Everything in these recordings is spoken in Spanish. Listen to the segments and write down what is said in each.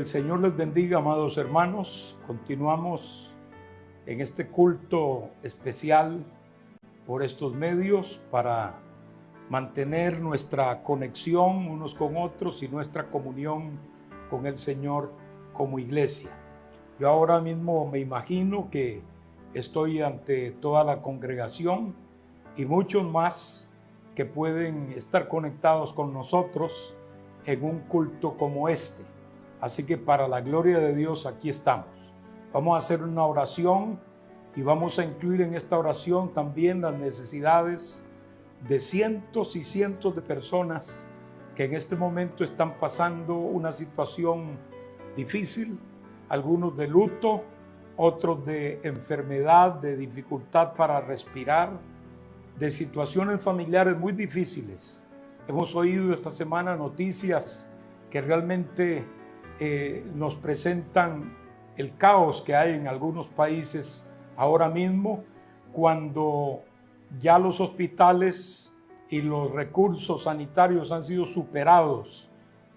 el Señor les bendiga, amados hermanos. Continuamos en este culto especial por estos medios para mantener nuestra conexión unos con otros y nuestra comunión con el Señor como iglesia. Yo ahora mismo me imagino que estoy ante toda la congregación y muchos más que pueden estar conectados con nosotros en un culto como este. Así que para la gloria de Dios aquí estamos. Vamos a hacer una oración y vamos a incluir en esta oración también las necesidades de cientos y cientos de personas que en este momento están pasando una situación difícil, algunos de luto, otros de enfermedad, de dificultad para respirar, de situaciones familiares muy difíciles. Hemos oído esta semana noticias que realmente nos presentan el caos que hay en algunos países ahora mismo, cuando ya los hospitales y los recursos sanitarios han sido superados,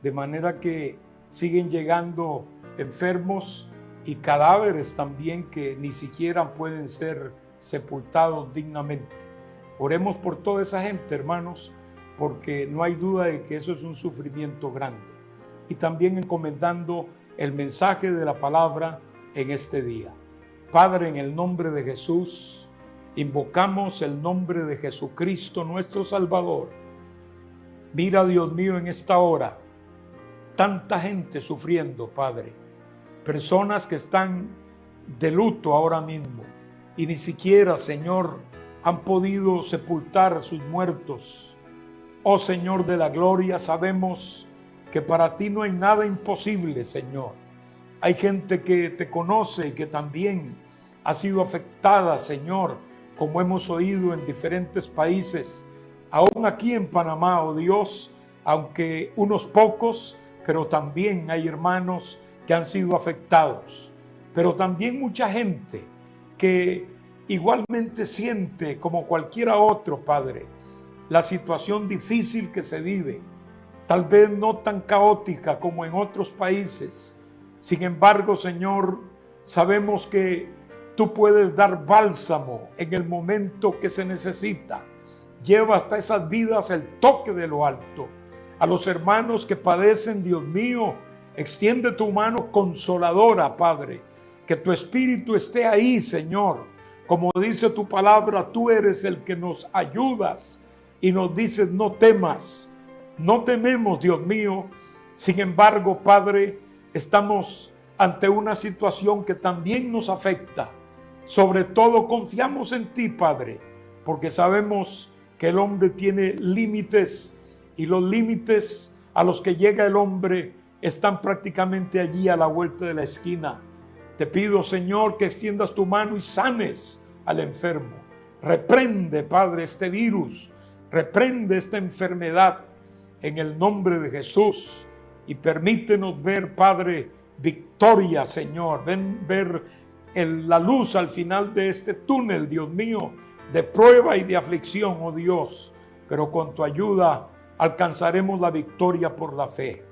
de manera que siguen llegando enfermos y cadáveres también que ni siquiera pueden ser sepultados dignamente. Oremos por toda esa gente, hermanos, porque no hay duda de que eso es un sufrimiento grande. Y también encomendando el mensaje de la palabra en este día. Padre, en el nombre de Jesús, invocamos el nombre de Jesucristo, nuestro Salvador. Mira, Dios mío, en esta hora, tanta gente sufriendo, Padre. Personas que están de luto ahora mismo y ni siquiera, Señor, han podido sepultar a sus muertos. Oh Señor de la gloria, sabemos que para ti no hay nada imposible, Señor. Hay gente que te conoce y que también ha sido afectada, Señor, como hemos oído en diferentes países, aún aquí en Panamá, oh Dios, aunque unos pocos, pero también hay hermanos que han sido afectados. Pero también mucha gente que igualmente siente, como cualquiera otro, Padre, la situación difícil que se vive, tal vez no tan caótica como en otros países. Sin embargo, Señor, sabemos que tú puedes dar bálsamo en el momento que se necesita. Lleva hasta esas vidas el toque de lo alto. A los hermanos que padecen, Dios mío, extiende tu mano consoladora, Padre. Que tu espíritu esté ahí, Señor. Como dice tu palabra, tú eres el que nos ayudas y nos dices, no temas. No tememos, Dios mío. Sin embargo, Padre, estamos ante una situación que también nos afecta. Sobre todo confiamos en ti, Padre, porque sabemos que el hombre tiene límites y los límites a los que llega el hombre están prácticamente allí a la vuelta de la esquina. Te pido, Señor, que extiendas tu mano y sanes al enfermo. Reprende, Padre, este virus. Reprende esta enfermedad en el nombre de Jesús y permítenos ver, Padre, victoria, Señor. Ver la luz al final de este túnel, Dios mío, de prueba y de aflicción, oh Dios. Pero con tu ayuda alcanzaremos la victoria por la fe.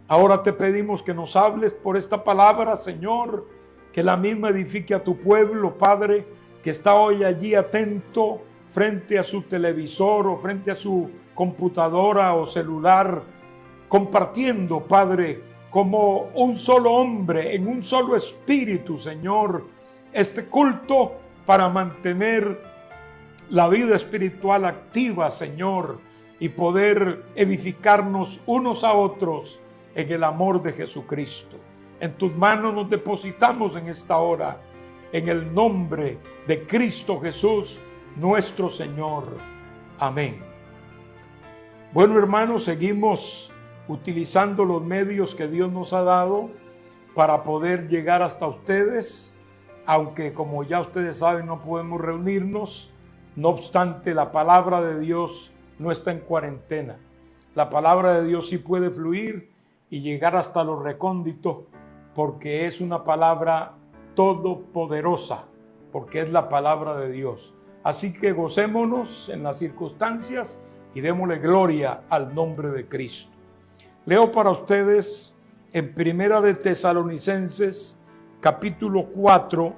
Ahora te pedimos que nos hables por esta palabra, Señor, que la misma edifique a tu pueblo, Padre, que está hoy allí atento frente a su televisor o frente a su computadora o celular, compartiendo, Padre, como un solo hombre, en un solo espíritu, Señor, este culto para mantener la vida espiritual activa, Señor, y poder edificarnos unos a otros en el amor de Jesucristo. En tus manos nos depositamos en esta hora, en el nombre de Cristo Jesús, nuestro Señor. Amén. Bueno, hermanos, seguimos utilizando los medios que Dios nos ha dado para poder llegar hasta ustedes, aunque como ya ustedes saben no podemos reunirnos. No obstante, la palabra de Dios no está en cuarentena. La palabra de Dios sí puede fluir y llegar hasta los recónditos, porque es una palabra todopoderosa, porque es la palabra de Dios. Así que gocémonos en las circunstancias y démosle gloria al nombre de Cristo. Leo para ustedes en Primera de Tesalonicenses, capítulo 4,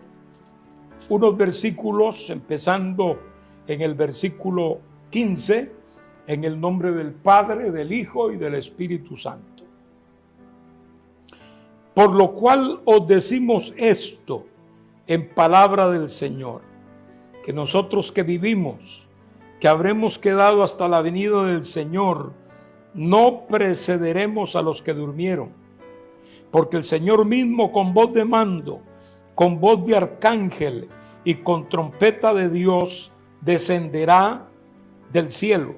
unos versículos, empezando en el versículo 15, en el nombre del Padre, del Hijo y del Espíritu Santo. Por lo cual os decimos esto en palabra del Señor, que nosotros que vivimos, que habremos quedado hasta la venida del Señor, no precederemos a los que durmieron, porque el Señor mismo con voz de mando, con voz de arcángel y con trompeta de Dios descenderá del cielo,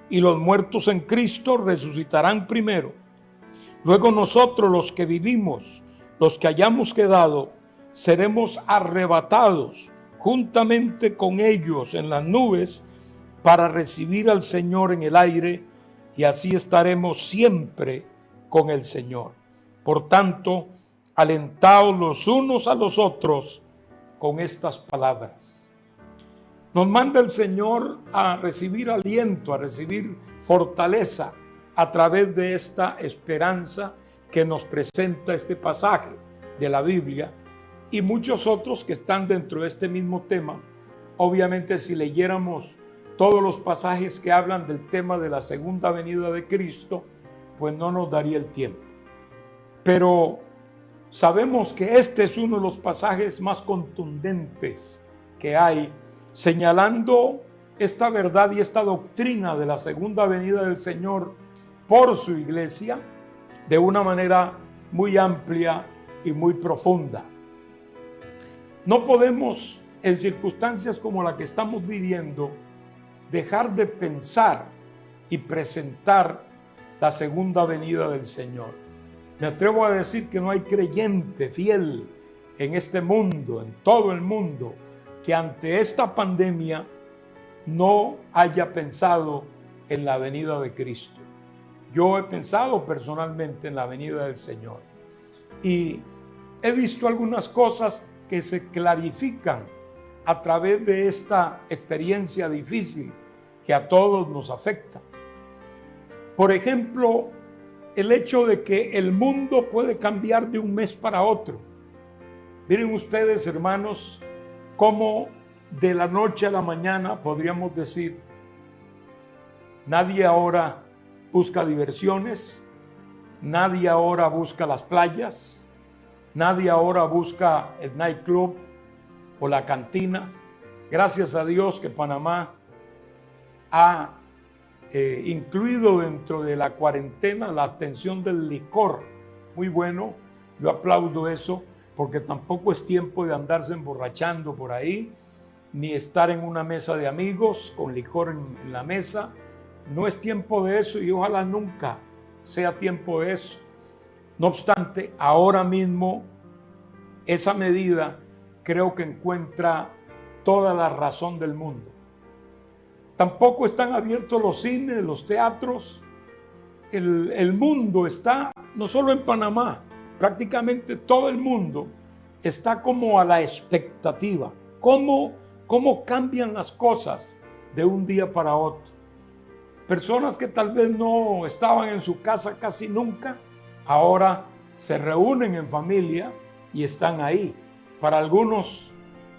y los muertos en Cristo resucitarán primero. Luego nosotros los que vivimos, los que hayamos quedado, seremos arrebatados juntamente con ellos en las nubes para recibir al Señor en el aire, y así estaremos siempre con el Señor. Por tanto, alentaos los unos a los otros con estas palabras. Nos manda el Señor a recibir aliento, a recibir fortaleza a través de esta esperanza que nos presenta este pasaje de la Biblia y muchos otros que están dentro de este mismo tema. Obviamente, si leyéramos todos los pasajes que hablan del tema de la segunda venida de Cristo, pues no nos daría el tiempo. Pero sabemos que este es uno de los pasajes más contundentes que hay, señalando esta verdad y esta doctrina de la segunda venida del Señor por su iglesia de una manera muy amplia y muy profunda. No podemos, en circunstancias como la que estamos viviendo, dejar de pensar y presentar la segunda venida del Señor. Me atrevo a decir que no hay creyente fiel en este mundo, en todo el mundo, que ante esta pandemia no haya pensado en la venida de Cristo. Yo he pensado personalmente en la venida del Señor y he visto algunas cosas que se clarifican a través de esta experiencia difícil que a todos nos afecta. Por ejemplo, el hecho de que el mundo puede cambiar de un mes para otro. Miren ustedes, hermanos, cómo de la noche a la mañana, podríamos decir, nadie ahora busca diversiones, nadie ahora busca las playas, nadie ahora busca el nightclub o la cantina. Gracias a Dios que Panamá ha incluido dentro de la cuarentena la abstención del licor. Muy bueno, yo aplaudo eso, porque tampoco es tiempo de andarse emborrachando por ahí, ni estar en una mesa de amigos con licor en la mesa. No es tiempo de eso y ojalá nunca sea tiempo de eso. No obstante, ahora mismo esa medida creo que encuentra toda la razón del mundo. Tampoco están abiertos los cines, los teatros. El mundo está, no solo en Panamá, prácticamente todo el mundo está como a la expectativa. ¿Cómo cambian las cosas de un día para otro? Personas que tal vez no estaban en su casa casi nunca, ahora se reúnen en familia y están ahí. Para algunos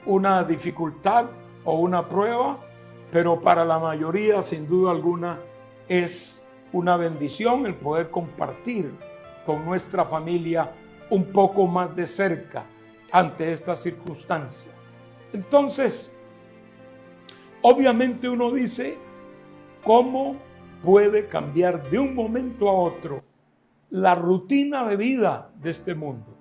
una dificultad o una prueba, pero para la mayoría, sin duda alguna, es una bendición el poder compartir con nuestra familia un poco más de cerca ante esta circunstancia. Entonces, obviamente uno dice, ¿cómo puede cambiar de un momento a otro la rutina de vida de este mundo?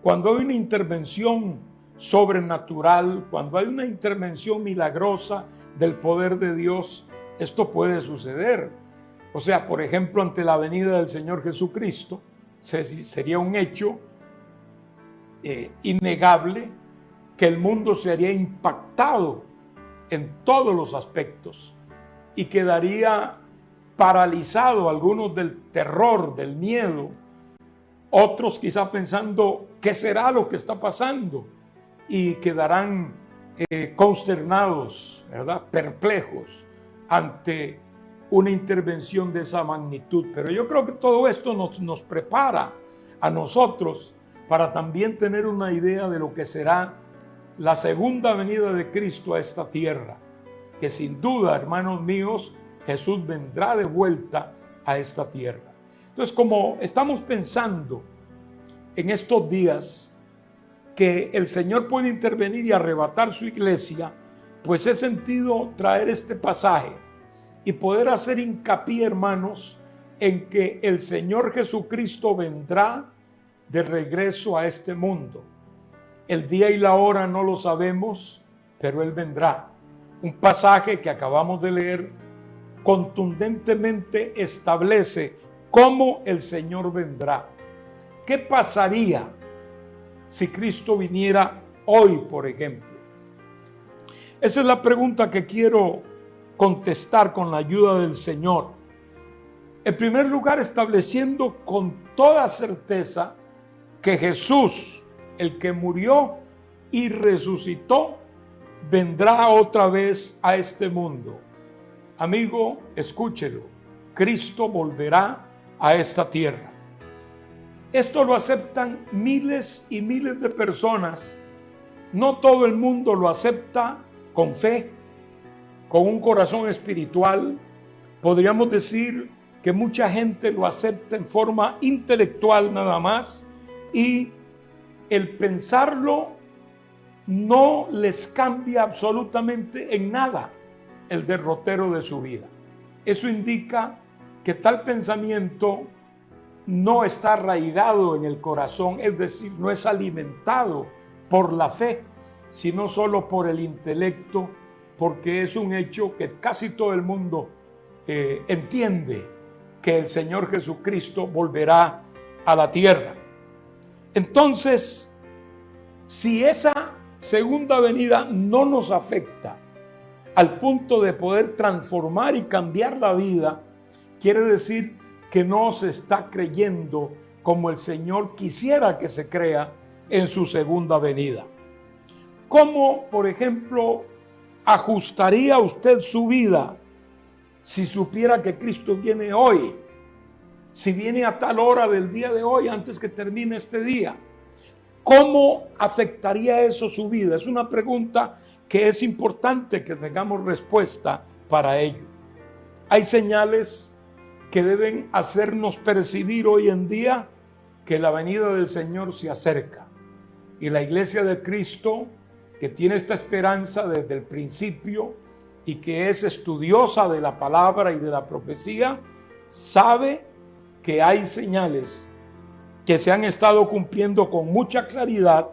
Cuando hay una intervención sobrenatural, cuando hay una intervención milagrosa del poder de Dios, esto puede suceder. O sea, por ejemplo, ante la venida del Señor Jesucristo, sería un hecho innegable que el mundo sería impactado en todos los aspectos y quedaría paralizado, algunos del terror, del miedo, otros quizá pensando qué será lo que está pasando y quedarán consternados, ¿verdad? Perplejos ante una intervención de esa magnitud. Pero yo creo que todo esto nos prepara a nosotros para también tener una idea de lo que será la segunda venida de Cristo a esta tierra, que sin duda, hermanos míos, Jesús vendrá de vuelta a esta tierra. Entonces, como estamos pensando en estos días que el Señor puede intervenir y arrebatar su iglesia, pues he sentido traer este pasaje y poder hacer hincapié, hermanos, en que el Señor Jesucristo vendrá de regreso a este mundo. El día y la hora no lo sabemos, pero Él vendrá. Un pasaje que acabamos de leer contundentemente establece cómo el Señor vendrá. ¿Qué pasaría si Cristo viniera hoy, por ejemplo? Esa es la pregunta que quiero contestar con la ayuda del Señor. En primer lugar, estableciendo con toda certeza que Jesús, el que murió y resucitó, vendrá otra vez a este mundo. Amigo, escúchelo. Cristo volverá a esta tierra. Esto lo aceptan miles y miles de personas. No todo el mundo lo acepta con fe, con un corazón espiritual. Podríamos decir que mucha gente lo acepta en forma intelectual nada más, y el pensarlo no les cambia absolutamente en nada el derrotero de su vida. Eso indica que tal pensamiento no está arraigado en el corazón, es decir, no es alimentado por la fe, sino solo por el intelecto, porque es un hecho que casi todo el mundo entiende, que el Señor Jesucristo volverá a la tierra. Entonces, si esa segunda venida no nos afecta al punto de poder transformar y cambiar la vida, quiere decir que no se está creyendo como el Señor quisiera que se crea en su segunda venida. ¿Cómo, por ejemplo, ajustaría usted su vida si supiera que Cristo viene hoy? Si viene a tal hora del día de hoy, antes que termine este día, ¿cómo afectaría eso su vida? Es una pregunta que es importante que tengamos respuesta para ello. Hay señales que deben hacernos percibir hoy en día que la venida del Señor se acerca. Y la iglesia de Cristo, que tiene esta esperanza desde el principio y que es estudiosa de la palabra y de la profecía, sabe que hay señales que se han estado cumpliendo con mucha claridad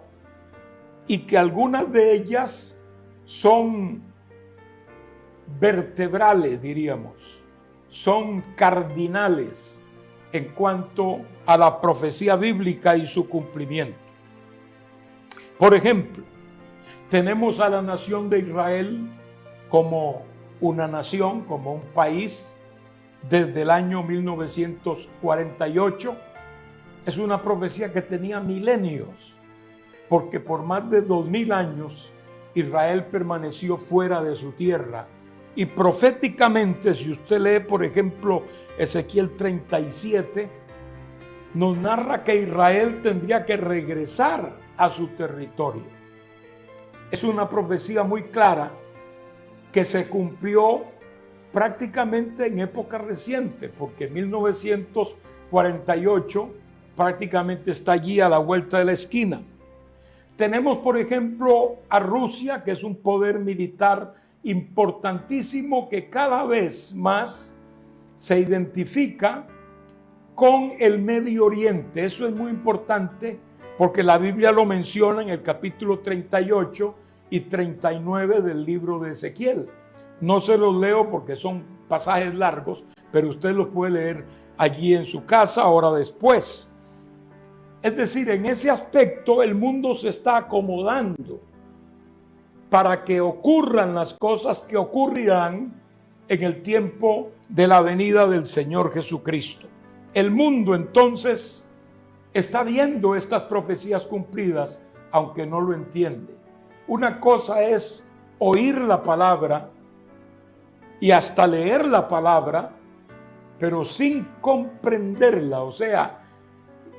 y que algunas de ellas son vertebrales, diríamos, son cardinales en cuanto a la profecía bíblica y su cumplimiento. Por ejemplo, tenemos a la nación de Israel como una nación, como un país, desde el año 1948. Es una profecía que tenía milenios, porque por más de 2000 años Israel permaneció fuera de su tierra. Y proféticamente, si usted lee, por ejemplo, Ezequiel 37, nos narra que Israel tendría que regresar a su territorio. Es una profecía muy clara que se cumplió prácticamente en época reciente, porque 1948 prácticamente está allí a la vuelta de la esquina. Tenemos, por ejemplo, a Rusia, que es un poder militar importantísimo que cada vez más se identifica con el Medio Oriente. Eso es muy importante porque la Biblia lo menciona en el capítulo 38 y 39 del libro de Ezequiel. No se los leo porque son pasajes largos, pero usted los puede leer allí en su casa ahora después. Es decir, en ese aspecto el mundo se está acomodando para que ocurran las cosas que ocurrirán en el tiempo de la venida del Señor Jesucristo. El mundo entonces está viendo estas profecías cumplidas, aunque no lo entiende. Una cosa es oír la palabra y hasta leer la palabra, pero sin comprenderla. O sea,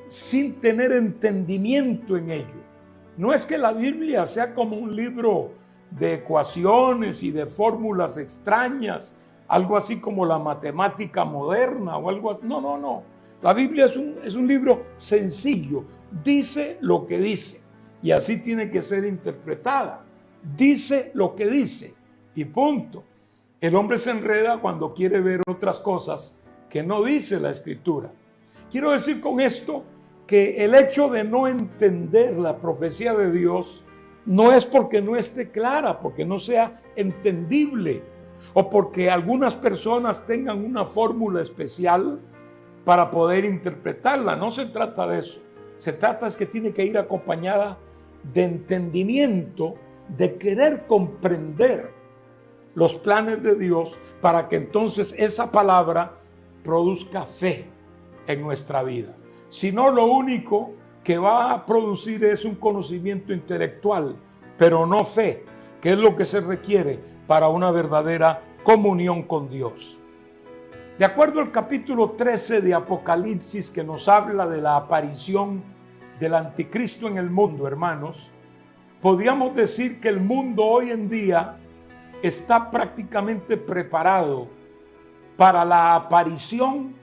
sin tener entendimiento en ello. No es que la Biblia sea como un libro de ecuaciones y de fórmulas extrañas, algo así como la matemática moderna o algo así. No, no, no. La Biblia es un libro sencillo. Dice lo que dice y así tiene que ser interpretada. Dice lo que dice y punto. El hombre se enreda cuando quiere ver otras cosas que no dice la Escritura. Quiero decir con esto que el hecho de no entender la profecía de Dios no es porque no esté clara, porque no sea entendible o porque algunas personas tengan una fórmula especial para poder interpretarla. No se trata de eso. Se trata es que tiene que ir acompañada de entendimiento, de querer comprender los planes de Dios para que entonces esa palabra produzca fe en nuestra vida. Si no, lo único que va a producir es un conocimiento intelectual, pero no fe, que es lo que se requiere para una verdadera comunión con Dios. De acuerdo al capítulo 13 de Apocalipsis, que nos habla de la aparición del anticristo en el mundo, hermanos, podríamos decir que el mundo hoy en día está prácticamente preparado para la aparición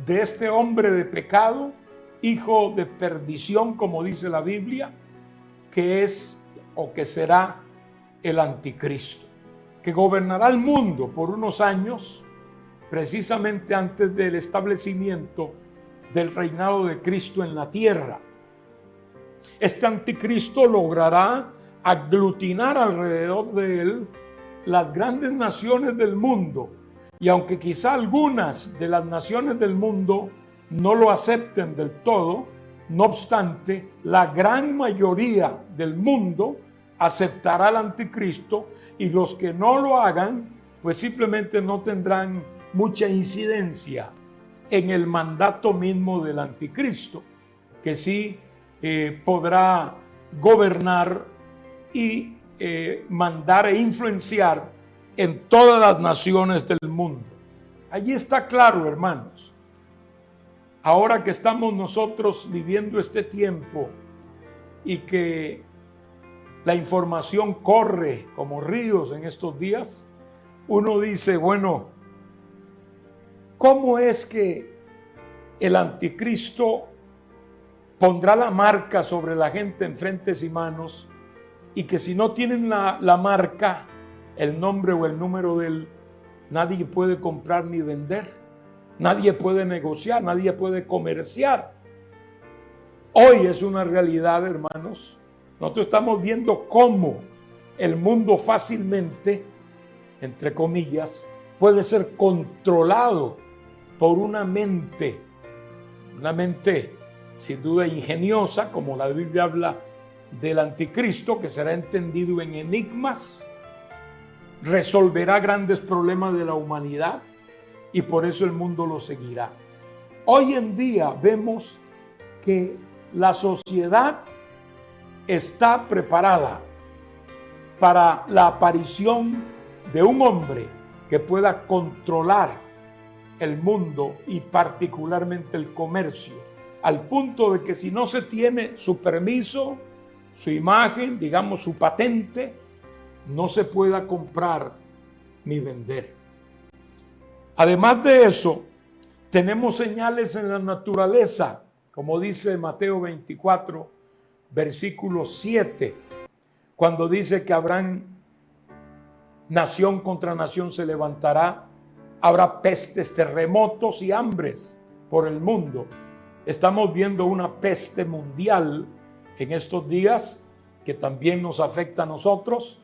de este hombre de pecado, hijo de perdición, como dice la Biblia, que es o que será el anticristo, que gobernará el mundo por unos años, precisamente antes del establecimiento del reinado de Cristo en la tierra. Este anticristo logrará aglutinar alrededor de él las grandes naciones del mundo, y aunque quizá algunas de las naciones del mundo no lo acepten del todo, no obstante, la gran mayoría del mundo aceptará al anticristo, y los que no lo hagan, pues simplemente no tendrán mucha incidencia en el mandato mismo del anticristo, que sí podrá gobernar y mandar e influenciar en todas las naciones del mundo. Allí está claro, hermanos. Ahora que estamos nosotros viviendo este tiempo y que la información corre como ríos en estos días, uno dice, bueno, ¿cómo es que el anticristo pondrá la marca sobre la gente en frentes y manos, y que si no tienen la marca, el nombre o el número de él, nadie puede comprar ni vender, nadie puede negociar, nadie puede comerciar? Hoy es una realidad, hermanos. Nosotros estamos viendo cómo el mundo fácilmente, entre comillas, puede ser controlado por una mente sin duda ingeniosa, como la Biblia habla del anticristo, que será entendido en enigmas, resolverá grandes problemas de la humanidad y por eso el mundo lo seguirá. Hoy en día vemos que la sociedad está preparada para la aparición de un hombre que pueda controlar el mundo y particularmente el comercio, al punto de que si no se tiene su permiso, su imagen, digamos su patente, no se pueda comprar ni vender. Además de eso, tenemos señales en la naturaleza, como dice Mateo 24, versículo 7, cuando dice que habrán nación contra nación se levantará, habrá pestes, terremotos y hambres por el mundo. Estamos viendo una peste mundial en estos días que también nos afecta a nosotros,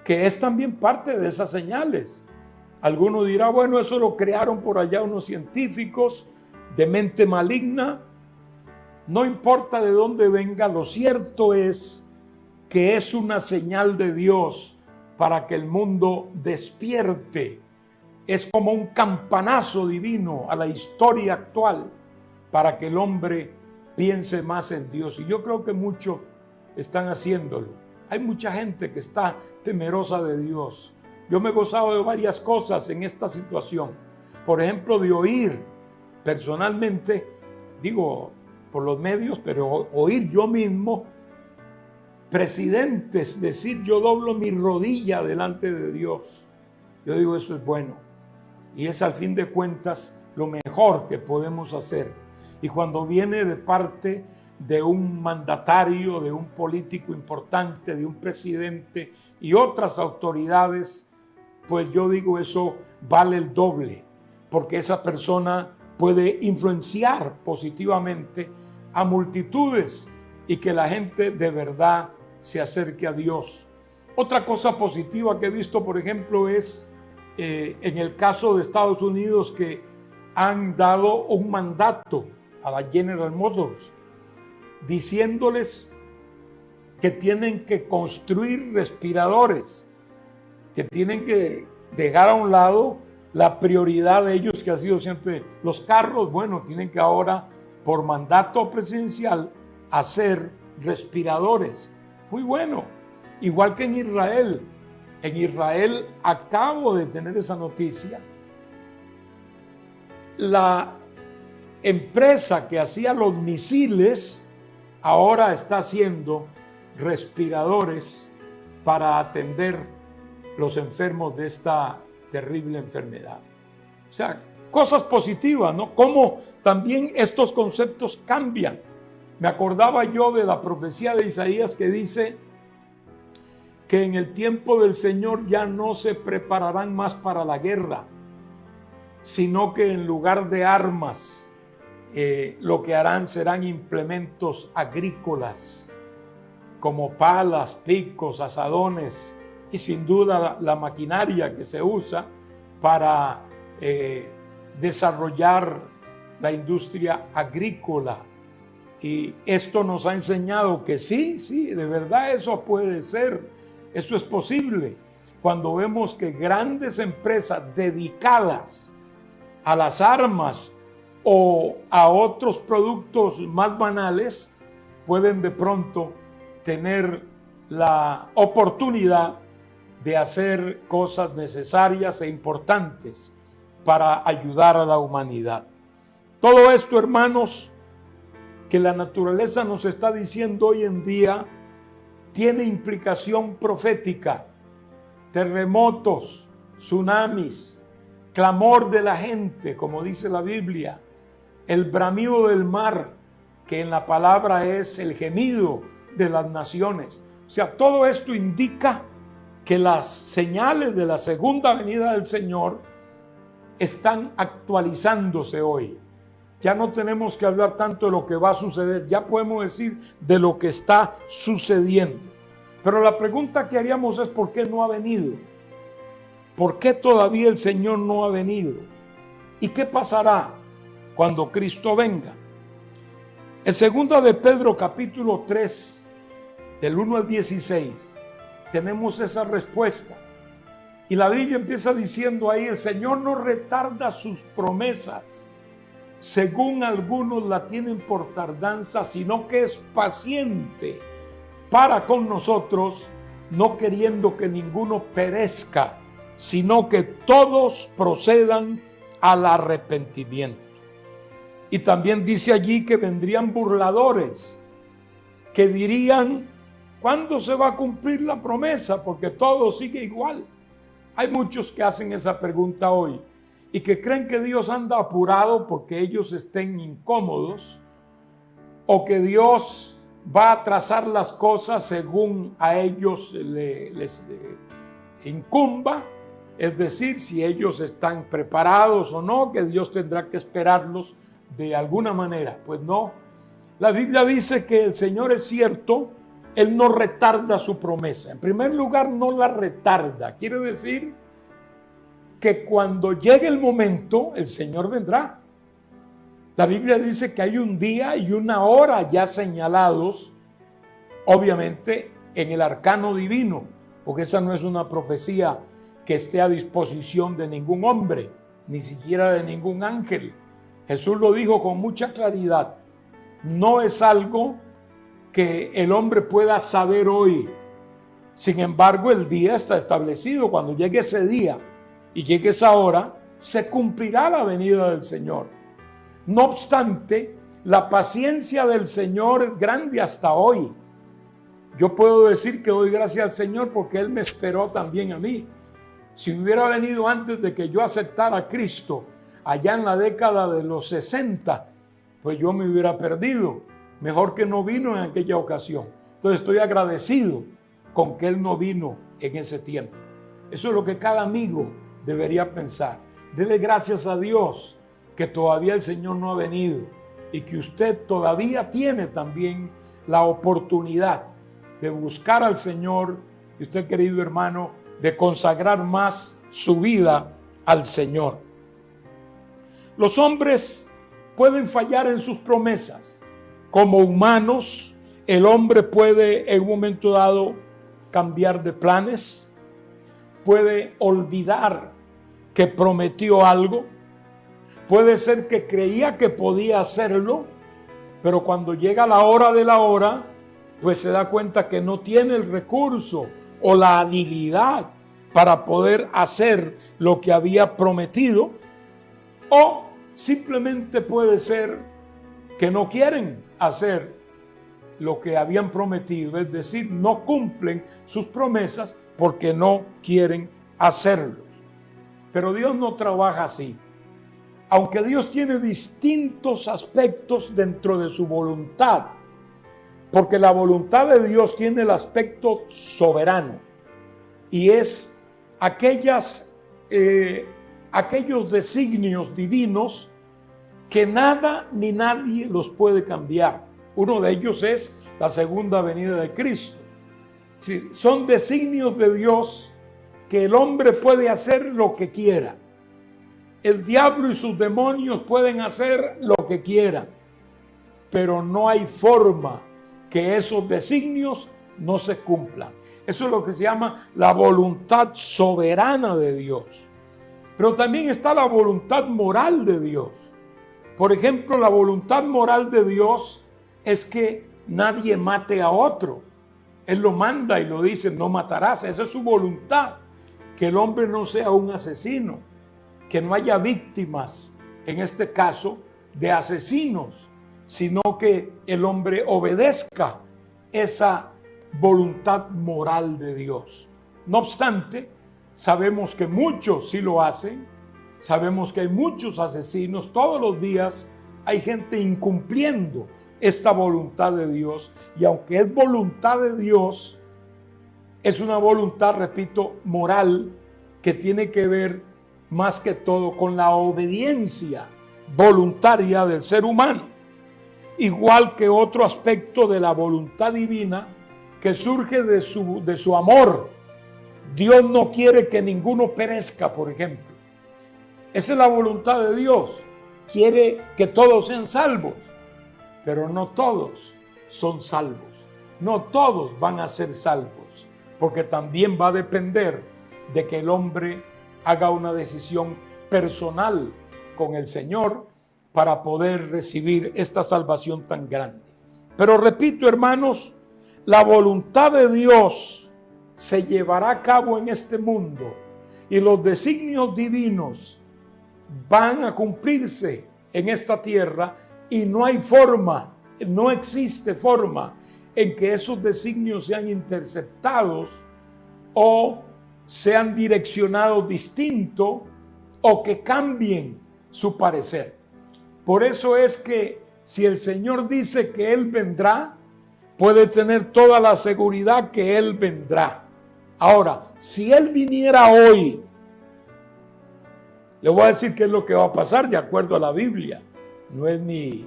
que es también parte de esas señales. Alguno dirá, bueno, eso lo crearon por allá unos científicos de mente maligna. No importa de dónde venga, lo cierto es que es una señal de Dios para que el mundo despierte. Es como un campanazo divino a la historia actual para que el hombre piense más en Dios. Y yo creo que muchos están haciéndolo. Hay mucha gente que está temerosa de Dios. Yo me he gozado de varias cosas en esta situación. Por ejemplo, de oír personalmente, digo, por los medios, pero oír yo mismo presidentes decir: yo doblo mi rodilla delante de Dios. Yo digo, eso es bueno. Y es al fin de cuentas lo mejor que podemos hacer. Y cuando viene de parte de un mandatario, de un político importante, de un presidente y otras autoridades, pues yo digo, eso vale el doble, porque esa persona puede influenciar positivamente a multitudes y que la gente de verdad se acerque a Dios. Otra cosa positiva que he visto, por ejemplo, es en el caso de Estados Unidos, que han dado un mandato a la General Motors diciéndoles que tienen que construir respiradores, que tienen que dejar a un lado la prioridad de ellos, que ha sido siempre los carros. Bueno, tienen que ahora, por mandato presidencial, hacer respiradores. Muy bueno. Igual que en Israel. En Israel acabo de tener esa noticia. La empresa que hacía los misiles ahora está haciendo respiradores para atender los enfermos de esta terrible enfermedad. O sea, cosas positivas, ¿no? Cómo también estos conceptos cambian. Me acordaba yo de la profecía de Isaías que dice que en el tiempo del Señor ya no se prepararán más para la guerra, sino que en lugar de armas, lo que harán serán implementos agrícolas, como palas, picos, azadones, y sin duda la maquinaria que se usa para desarrollar la industria agrícola. Y esto nos ha enseñado que sí, de verdad eso puede ser, eso es posible. Cuando vemos que grandes empresas dedicadas a las armas o a otros productos más banales pueden de pronto tener la oportunidad de hacer cosas necesarias e importantes para ayudar a la humanidad. Todo esto, hermanos, que la naturaleza nos está diciendo hoy en día, tiene implicación profética. Terremotos, tsunamis, clamor de la gente, como dice la Biblia, el bramido del mar, que en la palabra es el gemido de las naciones. O sea, todo esto indica que las señales de la segunda venida del Señor están actualizándose hoy. Ya no tenemos que hablar tanto de lo que va a suceder, ya podemos decir de lo que está sucediendo. Pero la pregunta que haríamos es: ¿por qué no ha venido? ¿Por qué todavía el Señor no ha venido? ¿Y qué pasará cuando Cristo venga? En 2 de Pedro capítulo 3, del 1 al 16, tenemos esa respuesta. Y la Biblia empieza diciendo ahí: el Señor no retarda sus promesas, según algunos la tienen por tardanza, sino que es paciente para con nosotros, no queriendo que ninguno perezca, sino que todos procedan al arrepentimiento. Y también dice allí que vendrían burladores, que dirían: ¿cuándo se va a cumplir la promesa? Porque todo sigue igual. Hay muchos que hacen esa pregunta hoy y que creen que Dios anda apurado porque ellos estén incómodos, o que Dios va a trazar las cosas según a ellos les incumba. Es decir, si ellos están preparados o no, que Dios tendrá que esperarlos de alguna manera. Pues no. La Biblia dice que el Señor es cierto, Él no retarda su promesa. En primer lugar, no la retarda. Quiere decir que cuando llegue el momento, el Señor vendrá. La Biblia dice que hay un día y una hora ya señalados, obviamente en el arcano divino, porque esa no es una profecía que esté a disposición de ningún hombre, ni siquiera de ningún ángel. Jesús lo dijo con mucha claridad: no es algo que el hombre pueda saber hoy. Sin embargo, el día está establecido. Cuando llegue ese día y llegue esa hora, se cumplirá la venida del Señor. No obstante, La paciencia del Señor es grande hasta hoy. Yo puedo decir que doy gracias al Señor porque Él me esperó también a mí. Si hubiera venido antes de que yo aceptara a Cristo, allá en la década de los 60, pues yo me hubiera perdido. Mejor que no vino en aquella ocasión. Entonces estoy agradecido con que Él no vino en ese tiempo. Eso es lo que cada amigo debería pensar. Dele gracias a Dios que todavía el Señor no ha venido y que usted todavía tiene también la oportunidad de buscar al Señor y usted, querido hermano, de consagrar más su vida al Señor. Los hombres pueden fallar en sus promesas. Como humanos, el hombre puede en un momento dado cambiar de planes, puede olvidar que prometió algo, puede ser que creía que podía hacerlo, pero cuando llega la hora de la hora, pues se da cuenta que no tiene el recurso o la habilidad para poder hacer lo que había prometido, o simplemente puede ser que no quieren hacer lo que habían prometido, es decir, no cumplen sus promesas porque no quieren hacerlo. Pero Dios no trabaja así. Aunque Dios tiene distintos aspectos dentro de su voluntad, porque la voluntad de Dios tiene el aspecto soberano y es aquellos designios divinos que nada ni nadie los puede cambiar. Uno de ellos es la segunda venida de Cristo. Sí, son designios de Dios que el hombre puede hacer lo que quiera. El diablo y sus demonios pueden hacer lo que quieran, pero no hay forma que esos designios no se cumplan. Eso es lo que se llama la voluntad soberana de Dios. Pero también está la voluntad moral de Dios. Por ejemplo, la voluntad moral de Dios es que nadie mate a otro. Él lo manda y lo dice, no matarás. Esa es su voluntad, que el hombre no sea un asesino, que no haya víctimas, en este caso, de asesinos, sino que el hombre obedezca esa voluntad moral de Dios. No obstante, sabemos que muchos sí lo hacen, sabemos que hay muchos asesinos, todos los días hay gente incumpliendo esta voluntad de Dios, y aunque es voluntad de Dios, es una voluntad, repito, moral, que tiene que ver más que todo con la obediencia voluntaria del ser humano, igual que otro aspecto de la voluntad divina que surge de su amor. Dios no quiere que ninguno perezca, por ejemplo. Esa es la voluntad de Dios. Quiere que todos sean salvos, pero no todos son salvos. No todos van a ser salvos, porque también va a depender de que el hombre haga una decisión personal con el Señor para poder recibir esta salvación tan grande. Pero repito, hermanos, la voluntad de Dios se llevará a cabo en este mundo y los designios divinos van a cumplirse en esta tierra, y no hay forma, no existe forma en que esos designios sean interceptados o sean direccionados distinto o que cambien su parecer. Por eso es que si el Señor dice que Él vendrá, puede tener toda la seguridad que Él vendrá. Ahora, si Él viniera hoy, le voy a decir qué es lo que va a pasar de acuerdo a la Biblia. No es mi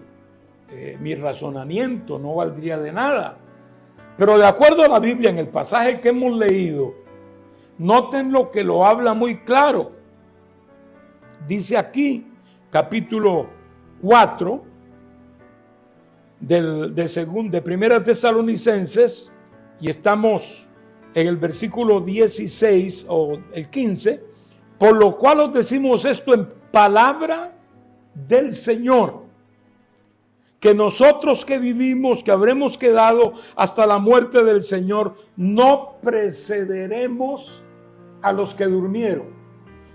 razonamiento, no valdría de nada. Pero de acuerdo a la Biblia, en el pasaje que hemos leído, noten lo que lo habla muy claro. Dice aquí, capítulo 4 de Primera Tesalonicenses, y estamos en el versículo 16 o el 15, por lo cual os decimos esto en palabra del Señor, que nosotros que vivimos, que habremos quedado hasta la muerte del Señor, no precederemos a los que durmieron,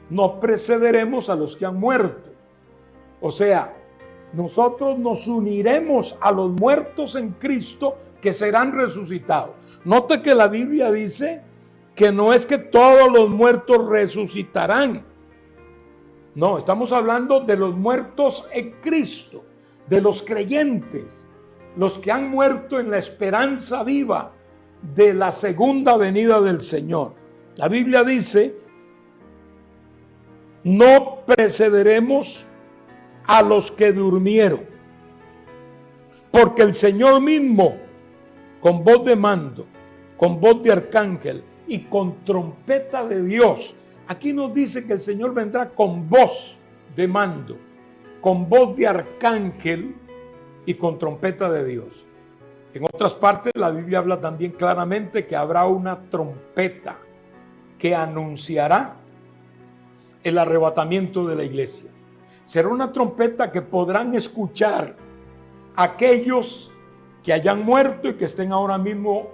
no precederemos a los que han muerto. O sea, nosotros nos uniremos a los muertos en Cristo que serán resucitados. Note que la Biblia dice que no es que todos los muertos resucitarán. No, estamos hablando de los muertos en Cristo, de los creyentes, los que han muerto en la esperanza viva de la segunda venida del Señor. La Biblia dice: no precederemos a los que durmieron, porque el Señor mismo, con voz de mando, con voz de arcángel y con trompeta de Dios. Aquí nos dice que el Señor vendrá con voz de mando, con voz de arcángel y con trompeta de Dios. En otras partes la Biblia habla también claramente que habrá una trompeta que anunciará el arrebatamiento de la iglesia. Será una trompeta que podrán escuchar aquellos que hayan muerto y que estén ahora mismo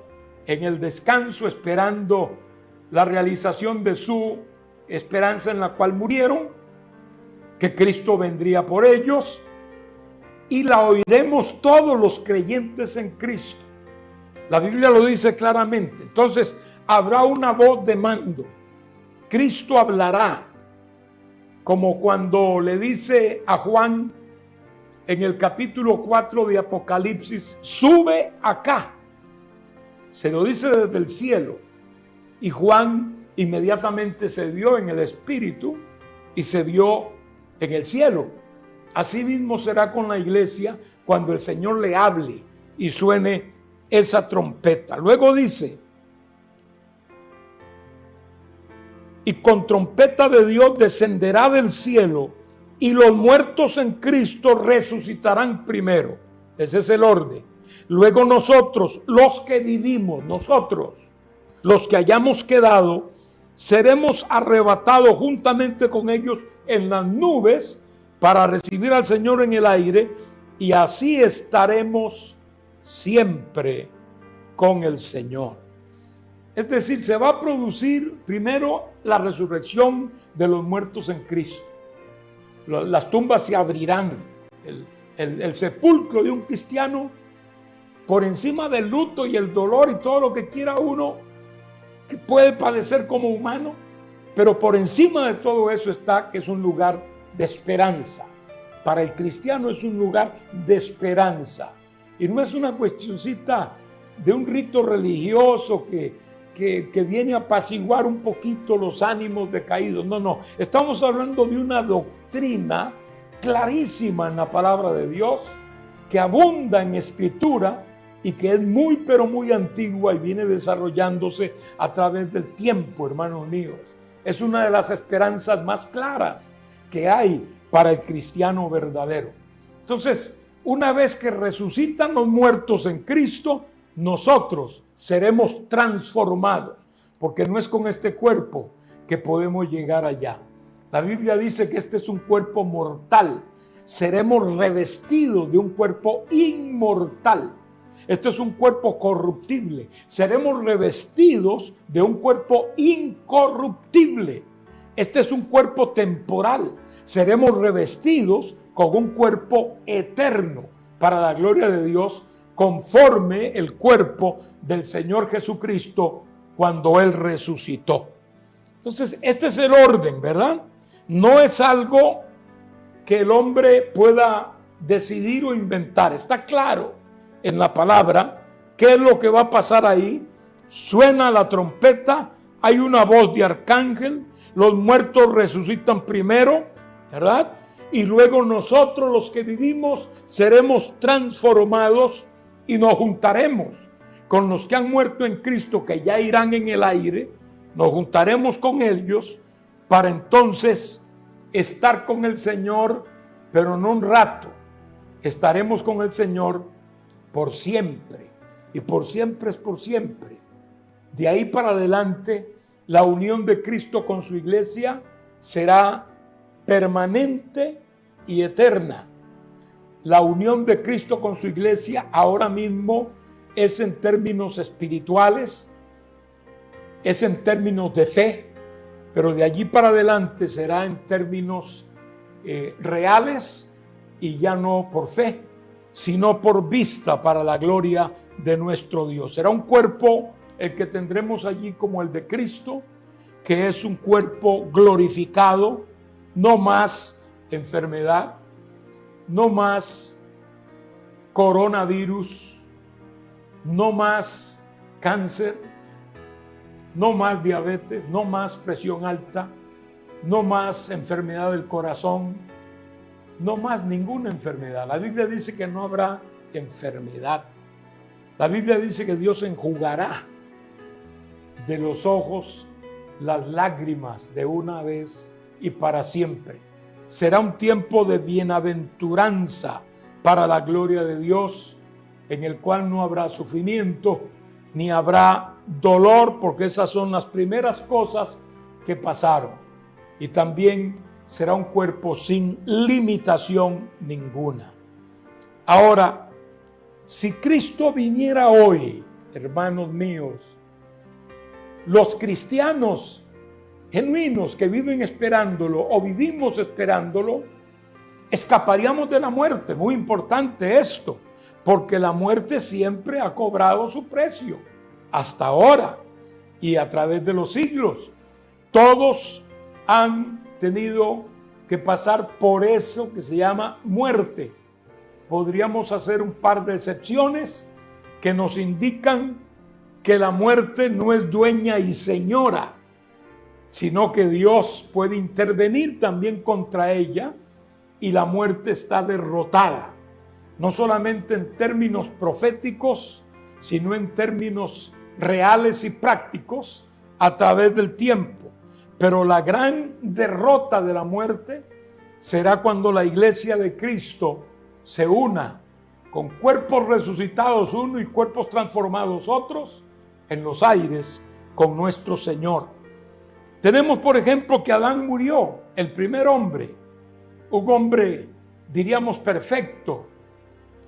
en el descanso esperando la realización de su esperanza en la cual murieron, que Cristo vendría por ellos, y la oiremos todos los creyentes en Cristo. La Biblia lo dice claramente. Entonces habrá una voz de mando. Cristo hablará, como cuando le dice a Juan en el capítulo 4 de Apocalipsis: sube acá. Se lo dice desde el cielo. Y Juan inmediatamente se vio en el Espíritu y se vio en el cielo. Así mismo será con la iglesia cuando el Señor le hable y suene esa trompeta. Luego dice: y con trompeta de Dios descenderá del cielo, y los muertos en Cristo resucitarán primero. Ese es el orden. Luego nosotros, los que vivimos, nosotros, los que hayamos quedado, seremos arrebatados juntamente con ellos en las nubes para recibir al Señor en el aire, y así estaremos siempre con el Señor. Es decir, se va a producir primero la resurrección de los muertos en Cristo. Las tumbas se abrirán. El sepulcro de un cristiano, por encima del luto y el dolor y todo lo que quiera uno que puede padecer como humano, pero por encima de todo eso está que es un lugar de esperanza. Para el cristiano es un lugar de esperanza. Y no es una cuestioncita de un rito religioso que viene a apaciguar un poquito los ánimos decaídos. No. Estamos hablando de una doctrina clarísima en la palabra de Dios, que abunda en escritura y que es muy, pero muy antigua y viene desarrollándose a través del tiempo, hermanos míos. Es una de las esperanzas más claras que hay para el cristiano verdadero. Entonces, una vez que resucitan los muertos en Cristo, nosotros seremos transformados, porque no es con este cuerpo que podemos llegar allá. La Biblia dice que este es un cuerpo mortal. Seremos revestidos de un cuerpo inmortal. Este es un cuerpo corruptible. Seremos revestidos de un cuerpo incorruptible. Este es un cuerpo temporal. Seremos revestidos con un cuerpo eterno para la gloria de Dios, conforme el cuerpo del Señor Jesucristo cuando Él resucitó. Entonces, este es el orden, ¿verdad? No es algo que el hombre pueda decidir o inventar. Está claro en la palabra qué es lo que va a pasar ahí. Suena la trompeta, hay una voz de arcángel, los muertos resucitan primero, ¿verdad? Y luego nosotros, los que vivimos, seremos transformados y nos juntaremos con los que han muerto en Cristo, que ya irán en el aire. Nos juntaremos con ellos para entonces estar con el Señor, pero no un rato. Estaremos con el Señor por siempre, y por siempre es por siempre. De ahí para adelante, la unión de Cristo con su iglesia será permanente y eterna. La unión de Cristo con su iglesia ahora mismo es en términos espirituales, es en términos de fe, pero de allí para adelante será en términos reales y ya no por fe, sino por vista para la gloria de nuestro Dios. Será un cuerpo el que tendremos allí como el de Cristo, que es un cuerpo glorificado, no más enfermedad, no más coronavirus, no más cáncer, no más diabetes, no más presión alta, no más enfermedad del corazón, no más ninguna enfermedad. La Biblia dice que no habrá enfermedad. La Biblia dice que Dios enjugará de los ojos las lágrimas de una vez y para siempre. Será un tiempo de bienaventuranza para la gloria de Dios, en el cual no habrá sufrimiento ni habrá dolor, porque esas son las primeras cosas que pasaron. Y también será un cuerpo sin limitación ninguna. Ahora, si Cristo viniera hoy, hermanos míos, los cristianos genuinos que viven esperándolo o vivimos esperándolo, escaparíamos de la muerte. Muy importante esto, porque la muerte siempre ha cobrado su precio, hasta ahora y a través de los siglos. Todos han tenido que pasar por eso que se llama muerte. Podríamos hacer un par de excepciones que nos indican que la muerte no es dueña y señora, sino que Dios puede intervenir también contra ella y la muerte está derrotada, no solamente en términos proféticos, sino en términos reales y prácticos a través del tiempo. Pero la gran derrota de la muerte será cuando la iglesia de Cristo se una con cuerpos resucitados uno y cuerpos transformados otros en los aires con nuestro Señor. Tenemos, por ejemplo, que Adán murió, el primer hombre, un hombre, diríamos, perfecto.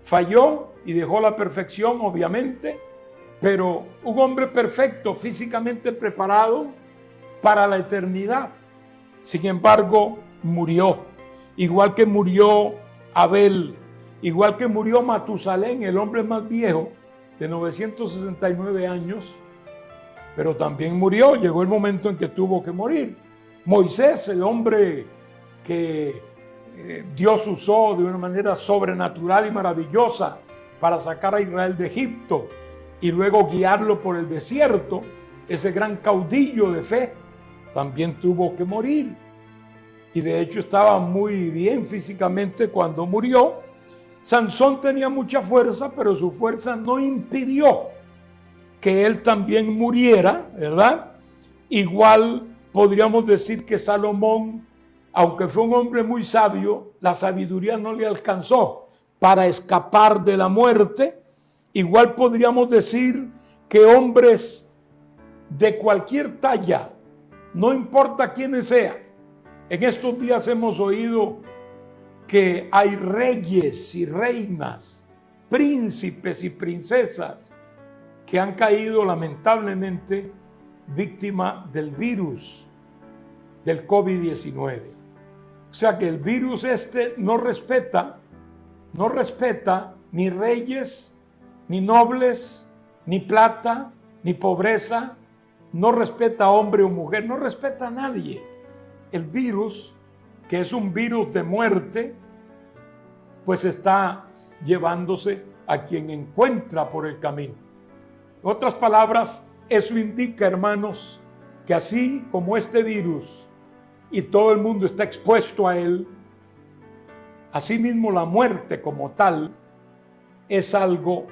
Falló y dejó la perfección, obviamente, pero un hombre perfecto, físicamente preparado para la eternidad. Sin embargo, murió, igual que murió Abel, igual que murió Matusalén, el hombre más viejo, de 969 años, pero también murió, llegó el momento en que tuvo que morir. Moisés, el hombre que Dios usó de una manera sobrenatural y maravillosa para sacar a Israel de Egipto y luego guiarlo por el desierto, ese gran caudillo de fe, también tuvo que morir. Y de hecho estaba muy bien físicamente cuando murió. Sansón tenía mucha fuerza, pero su fuerza no impidió que él también muriera, ¿verdad? Igual podríamos decir que Salomón, aunque fue un hombre muy sabio, la sabiduría no le alcanzó para escapar de la muerte. Igual podríamos decir que hombres de cualquier talla, no importa quiénes sean. En estos días hemos oído que hay reyes y reinas, príncipes y princesas que han caído lamentablemente víctima del virus del COVID-19. O sea que el virus no respeta ni reyes, ni nobles, ni plata, ni pobreza, no respeta hombre o mujer, no respeta a nadie. El virus, que es un virus de muerte, pues está llevándose a quien encuentra por el camino. En otras palabras, eso indica, hermanos, que así como este virus y todo el mundo está expuesto a él, asimismo la muerte como tal es algo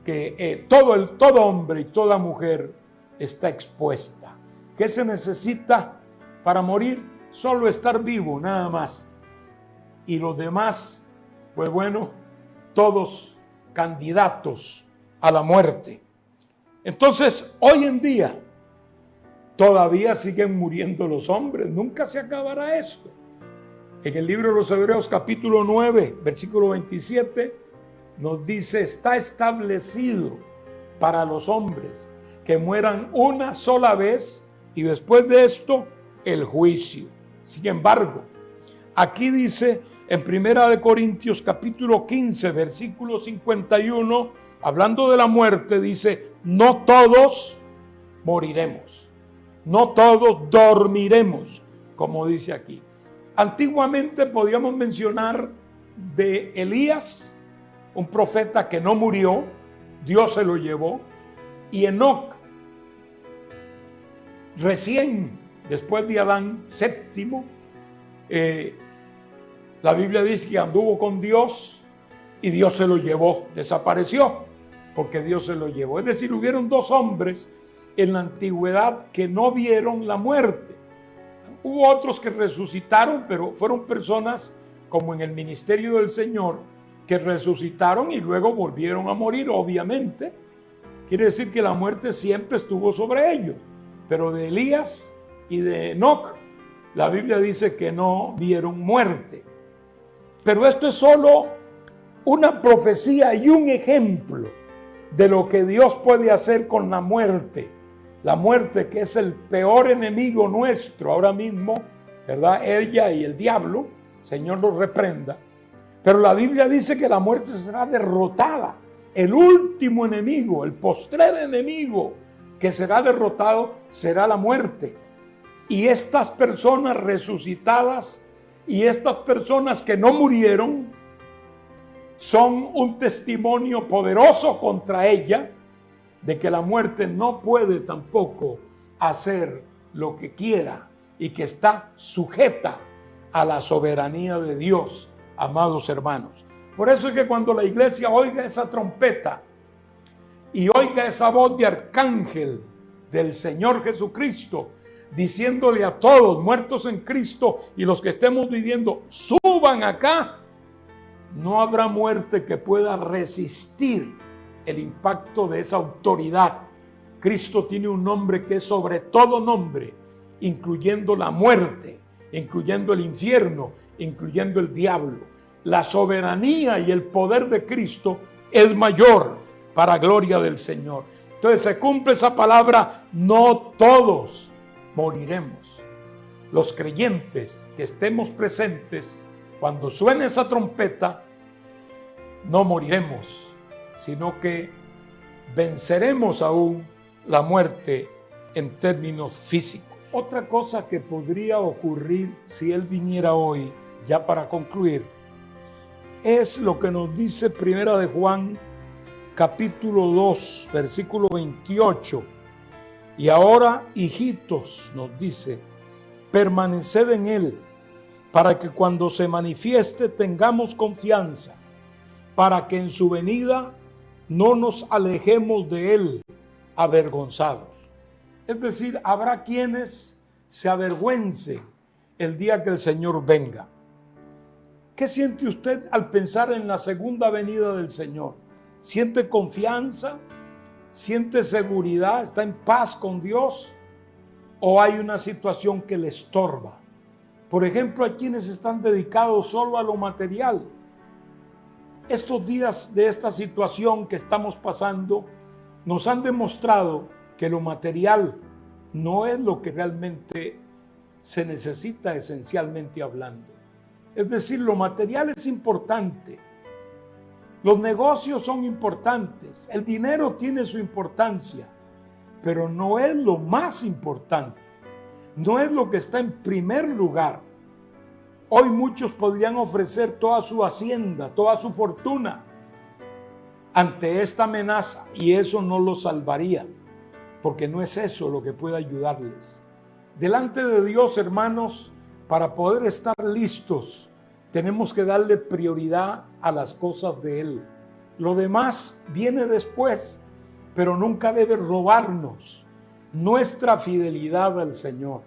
que todo hombre y toda mujer está expuesta. ¿Qué se necesita para morir? Solo estar vivo, nada más. Y los demás, pues bueno, todos candidatos a la muerte. Entonces, hoy en día, todavía siguen muriendo los hombres. Nunca se acabará esto. En el libro de los Hebreos, capítulo 9, versículo 27, nos dice: está establecido para los hombres que mueran una sola vez y después de esto, el juicio. Sin embargo, aquí dice En Primera de Corintios capítulo 15, versículo 51, hablando de la muerte, dice: no todos moriremos, no todos dormiremos, como dice aquí. Antiguamente podíamos mencionar de Elías, un profeta que no murió, Dios se lo llevó, y Enoc, recién después de Adán, séptimo, la Biblia dice que anduvo con Dios y Dios se lo llevó, desapareció porque Dios se lo llevó. Es decir, hubieron dos hombres en la antigüedad que no vieron la muerte. Hubo otros que resucitaron, pero fueron personas como en el ministerio del Señor que resucitaron y luego volvieron a morir, obviamente. Quiere decir que la muerte siempre estuvo sobre ellos. Pero de Elías y de Enoc, la Biblia dice que no vieron muerte. Pero esto es solo una profecía y un ejemplo de lo que Dios puede hacer con la muerte. La muerte, que es el peor enemigo nuestro ahora mismo, ¿verdad? Ella y el diablo, Señor los reprenda. Pero la Biblia dice que la muerte será derrotada. El último enemigo, el postrer enemigo que será derrotado será la muerte. Y estas personas resucitadas y estas personas que no murieron son un testimonio poderoso contra ella de que la muerte no puede tampoco hacer lo que quiera y que está sujeta a la soberanía de Dios, amados hermanos. Por eso es que cuando la iglesia oiga esa trompeta y oiga esa voz de arcángel del Señor Jesucristo, diciéndole a todos muertos en Cristo y los que estemos viviendo, suban acá, no habrá muerte que pueda resistir el impacto de esa autoridad. Cristo tiene un nombre que es sobre todo nombre, incluyendo la muerte, incluyendo el infierno, incluyendo el diablo. La soberanía y el poder de Cristo es mayor, para gloria del Señor. Entonces se cumple esa palabra: no todos moriremos. Los creyentes que estemos presentes cuando suene esa trompeta, no moriremos, sino que venceremos aún la muerte en términos físicos. Otra cosa que podría ocurrir si Él viniera hoy, ya para concluir, es lo que nos dice Primera de Juan, capítulo 2, versículo 28. Y ahora, hijitos, nos dice, permaneced en Él, para que cuando se manifieste tengamos confianza, para que en su venida no nos alejemos de Él avergonzados. Es decir, habrá quienes se avergüencen el día que el Señor venga. ¿Qué siente usted al pensar en la segunda venida del Señor? ¿Siente confianza? ¿Siente seguridad? ¿Está en paz con Dios? ¿O hay una situación que le estorba? Por ejemplo, hay quienes están dedicados solo a lo material. Estos días de esta situación que estamos pasando nos han demostrado que lo material no es lo que realmente se necesita esencialmente hablando. Es decir, lo material es importante, los negocios son importantes, el dinero tiene su importancia, pero no es lo más importante, no es lo que está en primer lugar. Hoy muchos podrían ofrecer toda su hacienda, toda su fortuna ante esta amenaza y eso no los salvaría, porque no es eso lo que puede ayudarles. Delante de Dios, hermanos, para poder estar listos, tenemos que darle prioridad a las cosas de Él. Lo demás viene después, pero nunca debe robarnos nuestra fidelidad al Señor.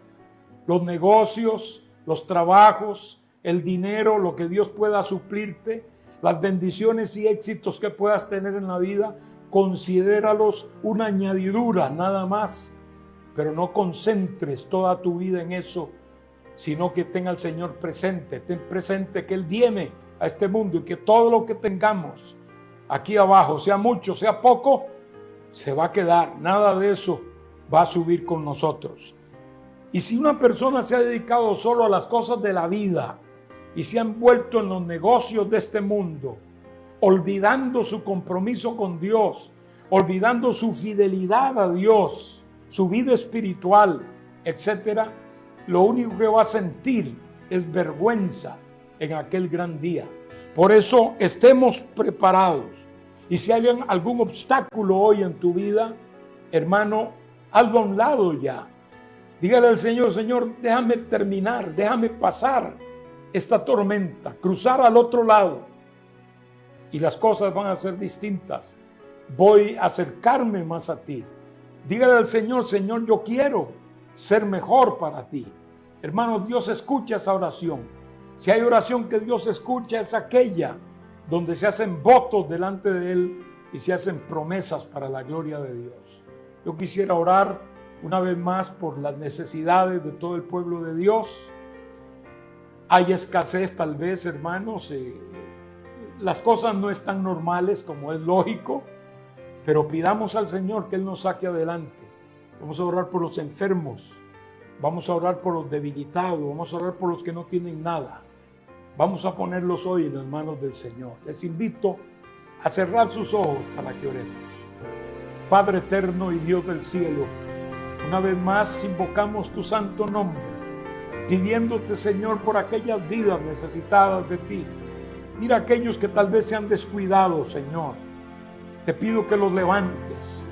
Los negocios, los trabajos, el dinero, lo que Dios pueda suplirte, las bendiciones y éxitos que puedas tener en la vida, considéralos una añadidura nada más, pero no concentres toda tu vida en eso, sino que tenga al Señor presente. Ten presente que Él viene a este mundo y que todo lo que tengamos aquí abajo, sea mucho, sea poco, se va a quedar. Nada de eso va a subir con nosotros. Y si una persona se ha dedicado solo a las cosas de la vida y se han vuelto en los negocios de este mundo, olvidando su compromiso con Dios, olvidando su fidelidad a Dios, su vida espiritual, etcétera, lo único que va a sentir es vergüenza en aquel gran día. Por eso estemos preparados. Y si hay algún obstáculo hoy en tu vida, hermano, hazlo a un lado ya. Dígale al Señor: Señor, déjame terminar, déjame pasar esta tormenta, cruzar al otro lado. Y las cosas van a ser distintas. Voy a acercarme más a ti. Dígale al Señor: Señor, yo quiero ser mejor para ti. Hermano, Dios escucha esa oración. Si hay oración que Dios escucha, es aquella donde se hacen votos delante de Él y se hacen promesas para la gloria de Dios. Yo quisiera orar una vez más por las necesidades de todo el pueblo de Dios. Hay escasez tal vez, hermanos. Las cosas no están normales como es lógico, pero pidamos al Señor que Él nos saque adelante. Vamos a orar por los enfermos, vamos a orar por los debilitados, vamos a orar por los que no tienen nada. Vamos a ponerlos hoy en las manos del Señor. Les invito a cerrar sus ojos para que oremos. Padre eterno y Dios del cielo, una vez más invocamos tu santo nombre, pidiéndote, Señor, por aquellas vidas necesitadas de ti. Mira aquellos que tal vez se han descuidado, Señor. Te pido que los levantes,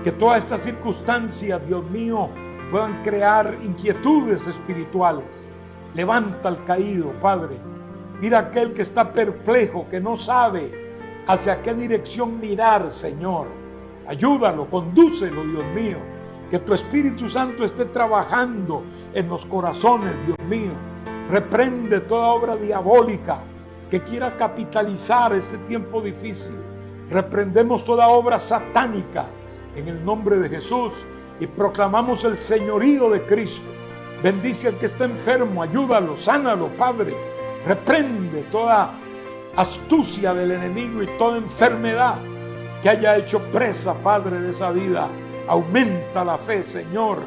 que todas estas circunstancias, Dios mío, puedan crear inquietudes espirituales. Levanta al caído, Padre. Mira aquel que está perplejo, que no sabe hacia qué dirección mirar, Señor. Ayúdalo, condúcelo, Dios mío. Que tu Espíritu Santo esté trabajando en los corazones, Dios mío. Reprende toda obra diabólica que quiera capitalizar este tiempo difícil. Reprendemos toda obra satánica en el nombre de Jesús y proclamamos el señorío de Cristo. Bendice al que está enfermo, ayúdalo, sánalo, Padre. Reprende toda astucia del enemigo y toda enfermedad que haya hecho presa, Padre, de esa vida. Aumenta la fe, Señor.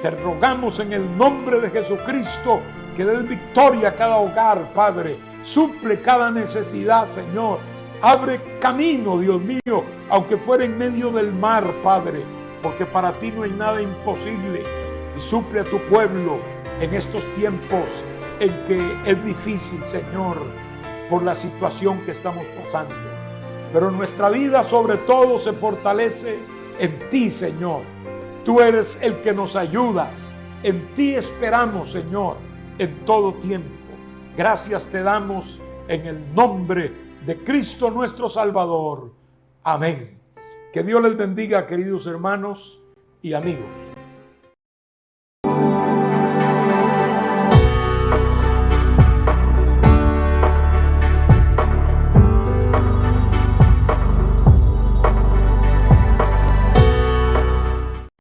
Te rogamos en el nombre de Jesucristo que des victoria a cada hogar, Padre. Suple cada necesidad, Señor. Abre camino, Dios mío, aunque fuera en medio del mar, Padre, porque para ti no hay nada imposible. Y suple a tu pueblo en estos tiempos en que es difícil, Señor, por la situación que estamos pasando. Pero nuestra vida sobre todo se fortalece en ti, Señor. Tú eres el que nos ayudas. En ti esperamos, Señor, en todo tiempo. Gracias te damos en el nombre de Cristo nuestro Salvador. Amén. Que Dios les bendiga, queridos hermanos y amigos.